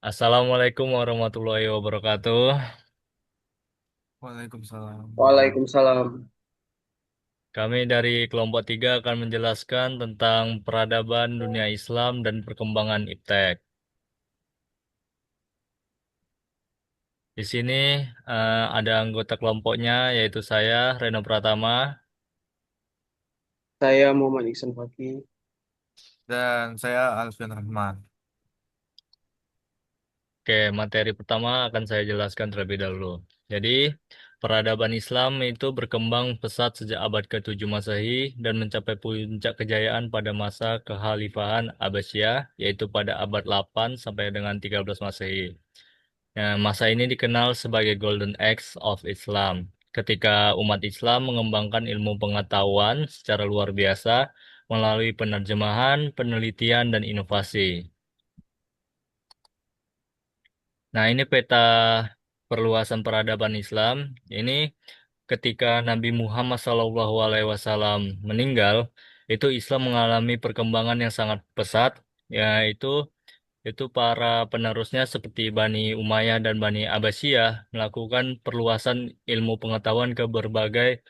Assalamualaikum warahmatullahi wabarakatuh. Waalaikumsalam. Waalaikumsalam. Kami dari kelompok 3 akan menjelaskan tentang peradaban dunia Islam dan perkembangan iptek. Di sini ada anggota kelompoknya yaitu saya, Reno Pratama. Saya Muhammad Iksan Fakih. Dan saya Alfian Rahman. Oke, materi pertama akan saya jelaskan terlebih dahulu. Jadi, peradaban Islam itu berkembang pesat sejak abad ke-7 Masehi dan mencapai puncak kejayaan pada masa kekhalifahan Abbasiyah, yaitu pada abad 8 sampai dengan 13 Masehi. Nah, masa ini dikenal sebagai Golden Age of Islam, ketika umat Islam mengembangkan ilmu pengetahuan secara luar biasa melalui penerjemahan, penelitian, dan inovasi. Nah, ini peta perluasan peradaban Islam. Ini ketika Nabi Muhammad SAW meninggal, itu Islam mengalami perkembangan yang sangat pesat, yaitu para penerusnya seperti Bani Umayyah dan Bani Abbasiyah melakukan perluasan ilmu pengetahuan ke berbagai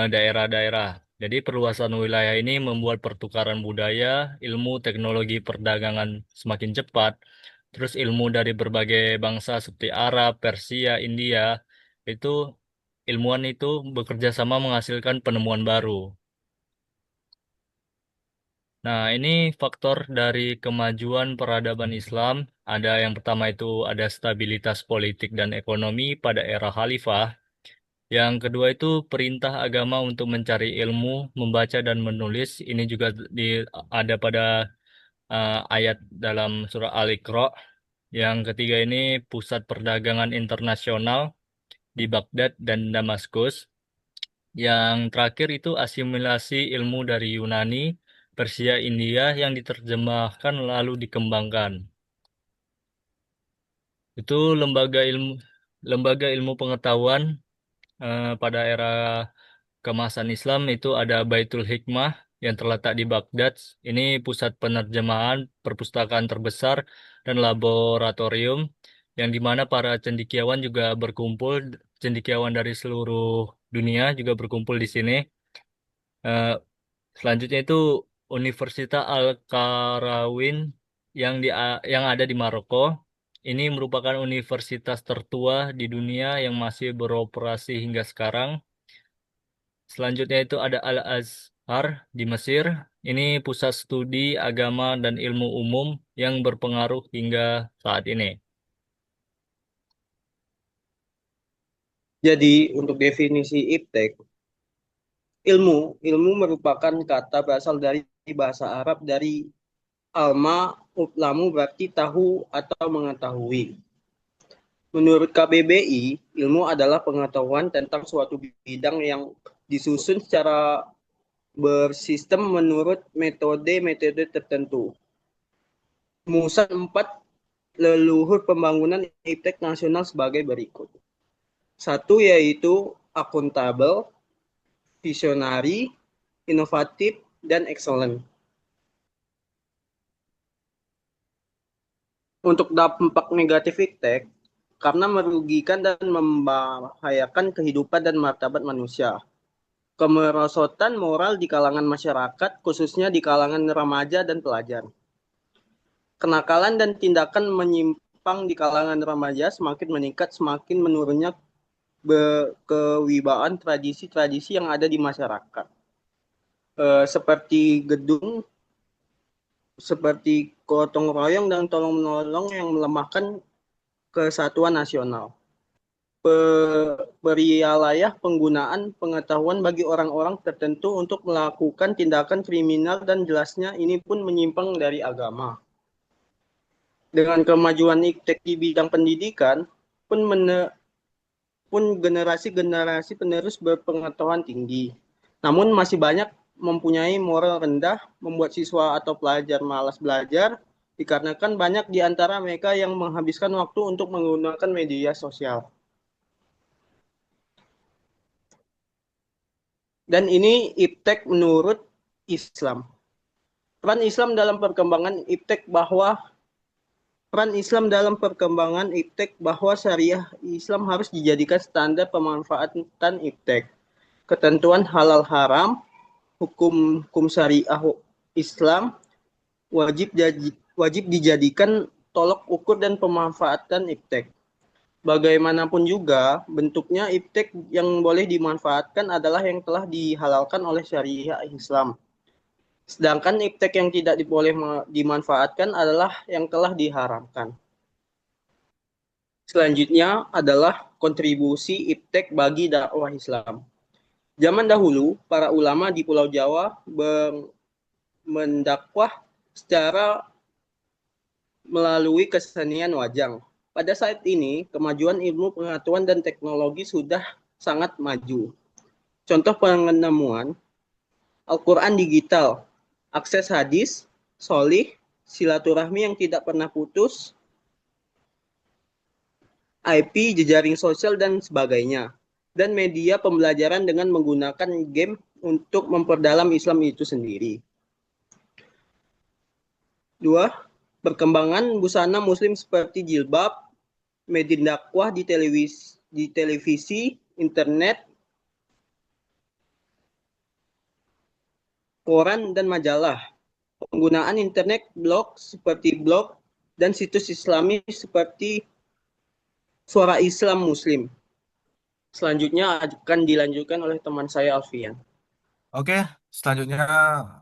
daerah-daerah. Jadi perluasan wilayah ini membuat pertukaran budaya, ilmu, teknologi perdagangan semakin cepat. Terus ilmu dari berbagai bangsa seperti Arab, Persia, India, itu ilmuwan itu bekerja sama menghasilkan penemuan baru. Nah, ini faktor dari kemajuan peradaban Islam. Ada yang pertama itu ada stabilitas politik dan ekonomi pada era khalifah. Yang kedua itu perintah agama untuk mencari ilmu, membaca dan menulis. Ini juga ada pada ayat dalam surah Al-Iqra. Yang ketiga ini pusat perdagangan internasional di Baghdad dan Damaskus. Yang terakhir itu asimilasi ilmu dari Yunani, Persia, India yang diterjemahkan lalu dikembangkan. Itu lembaga ilmu pengetahuan pada era keemasan Islam itu ada Baitul Hikmah yang terletak di Baghdad. Ini pusat penerjemahan, perpustakaan terbesar, dan laboratorium yang di mana para cendekiawan juga berkumpul. Cendekiawan dari seluruh dunia juga berkumpul di sini. Eh, Selanjutnya itu Universitas Al-Qarawin yang ada di Maroko. Ini merupakan universitas tertua di dunia yang masih beroperasi hingga sekarang. Selanjutnya itu ada Al-Azhar di Mesir. Ini pusat studi agama dan ilmu umum yang berpengaruh hingga saat ini. Jadi untuk definisi iptek, ilmu merupakan kata berasal dari bahasa Arab dari alma uklamu berarti tahu atau mengetahui. Menurut KBBI, ilmu adalah pengetahuan tentang suatu bidang yang disusun secara bersistem menurut metode-metode tertentu. Rumusan 4 leluhur pembangunan iptek nasional sebagai berikut. Satu yaitu akuntabel, visionari, inovatif, dan excellent. Untuk dampak negatif iptek, karena merugikan dan membahayakan kehidupan dan martabat manusia. Kemerosotan moral di kalangan masyarakat, khususnya di kalangan remaja dan pelajar. Kenakalan dan tindakan menyimpang di kalangan remaja semakin meningkat, semakin menurunnya kewibawaan tradisi-tradisi yang ada di masyarakat. Seperti gedung, seperti gotong royong dan tolong menolong yang melemahkan kesatuan nasional. Berialayah penggunaan pengetahuan bagi orang-orang tertentu untuk melakukan tindakan kriminal dan jelasnya ini pun menyimpang dari agama. Dengan kemajuan iptek di bidang pendidikan pun generasi-generasi penerus berpengetahuan tinggi. Namun masih banyak mempunyai moral rendah, membuat siswa atau pelajar malas belajar, dikarenakan banyak di antara mereka yang menghabiskan waktu untuk menggunakan media sosial. Dan ini iptek menurut Islam. Peran Islam dalam perkembangan iptek bahwa Peran Islam dalam perkembangan iptek bahwa syariah Islam harus dijadikan standar pemanfaatan iptek. Ketentuan halal haram, hukum syariah Islam wajib dijadikan tolok ukur dan pemanfaatan iptek. Bagaimanapun juga, bentuknya iptek yang boleh dimanfaatkan adalah yang telah dihalalkan oleh syariah Islam. Sedangkan iptek yang tidak boleh dimanfaatkan adalah yang telah diharamkan. Selanjutnya adalah kontribusi iptek bagi dakwah Islam. Zaman dahulu, para ulama di Pulau Jawa mendakwah secara melalui kesenian wajang. Pada saat ini, kemajuan ilmu pengetahuan dan teknologi sudah sangat maju. Contoh penemuan Al-Quran digital, akses hadis, solih, silaturahmi yang tidak pernah putus, IP, jejaring sosial, dan sebagainya. Dan media pembelajaran dengan menggunakan game untuk memperdalam Islam itu sendiri. 2. Perkembangan busana muslim seperti jilbab, media dakwah di televisi, internet, koran, dan majalah. Penggunaan internet, blog seperti blog, dan situs islami seperti Suara Islam Muslim. Selanjutnya akan dilanjutkan oleh teman saya Alfian. Oke, selanjutnya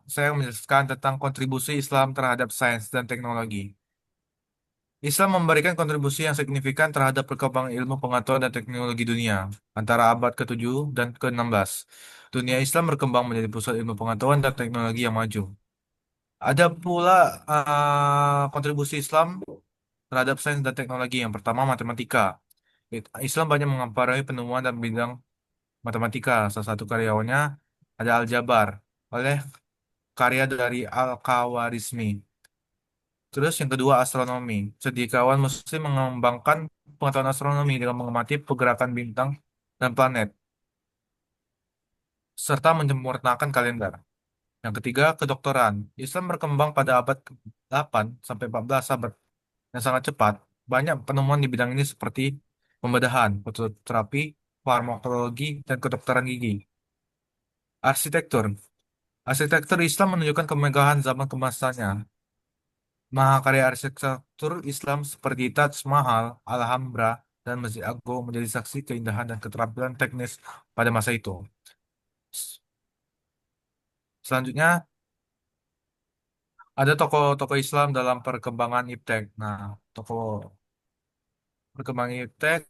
saya menjelaskan tentang kontribusi Islam terhadap sains dan teknologi. Islam memberikan kontribusi yang signifikan terhadap perkembangan ilmu pengetahuan dan teknologi dunia antara abad ke-7 dan ke-16. Dunia Islam berkembang menjadi pusat ilmu pengetahuan dan teknologi yang maju. Ada pula kontribusi Islam terhadap sains dan teknologi. Yang pertama, matematika. Islam banyak mengampari penemuan dan bidang matematika. Salah satu karyawannya ada Aljabar oleh karya dari Al-Khawarizmi. Terus yang kedua, astronomi. Cendekiawan Muslim mengembangkan pengetahuan astronomi dengan mengamati pergerakan bintang dan planet, serta menyempurnakan kalender. Yang ketiga, kedokteran. Islam berkembang pada abad ke-8 sampai 14 abad yang sangat cepat. Banyak penemuan di bidang ini seperti pembedahan, fototerapi, farmakologi, dan kedokteran gigi. Arsitektur. Arsitektur Islam menunjukkan kemegahan zaman kemasannya. Mahakarya arsitektur Islam seperti Taj Mahal, Alhambra, dan Masjid Agung menjadi saksi keindahan dan keterampilan teknis pada masa itu. Selanjutnya, ada tokoh-tokoh Islam dalam perkembangan iptek. Nah, tokoh perkembangan iptek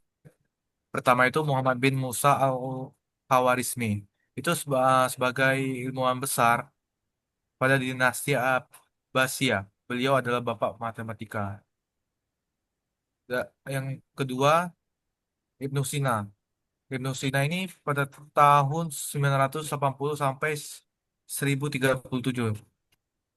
pertama itu Muhammad bin Musa al-Khawarizmi. Itu sebagai ilmuwan besar pada dinasti Abbasiyah. Beliau adalah bapak matematika. Yang kedua, Ibnu Sina. Ibnu Sina ini pada tahun 980 sampai 1037.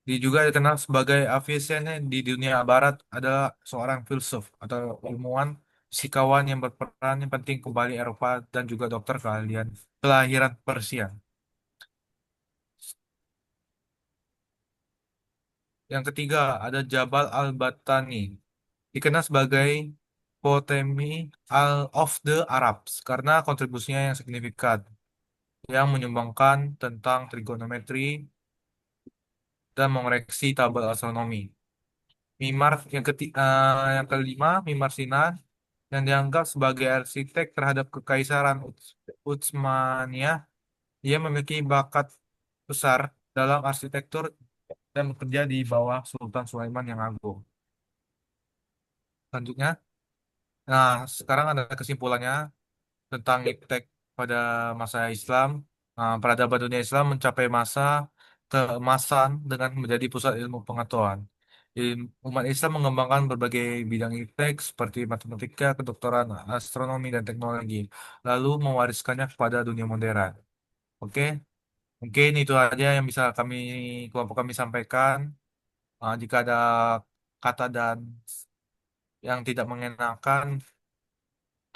Dia juga dikenal sebagai Avicenna di dunia barat, adalah seorang filsuf atau ilmuwan fisikawan yang berperan yang penting kembali Eropa dan juga dokter kelahiran Persia. Yang ketiga ada Jabal al-Battani, dikenal sebagai Ptolemy of the Arabs karena kontribusinya yang signifikan yang menyumbangkan tentang trigonometri dan mengoreksi tabel astronomi. Yang kelima, Mimar Sinan yang dianggap sebagai arsitek terhadap Kekaisaran Utsmaniyah. Dia memiliki bakat besar dalam arsitektur dan bekerja di bawah Sultan Sulaiman yang Agung. Selanjutnya, nah sekarang ada kesimpulannya tentang iptek pada masa Islam. Nah, peradaban dunia Islam mencapai masa keemasan dengan menjadi pusat ilmu pengetahuan. Umat Islam mengembangkan berbagai bidang iptek seperti matematika, kedokteran, astronomi, dan teknologi, lalu mewariskannya kepada dunia modern. Oke, mungkin itu aja yang bisa kelompok kami sampaikan. Jika ada kata dan yang tidak mengenakan,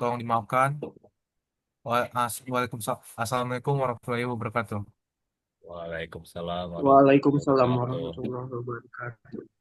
tolong dimaafkan. Waalaikumsalam. Assalamualaikum warahmatullahi wabarakatuh. Waalaikumsalam warahmatullahi Waalaikumsalam wabarakatuh. warahmatullahi wabarakatuh.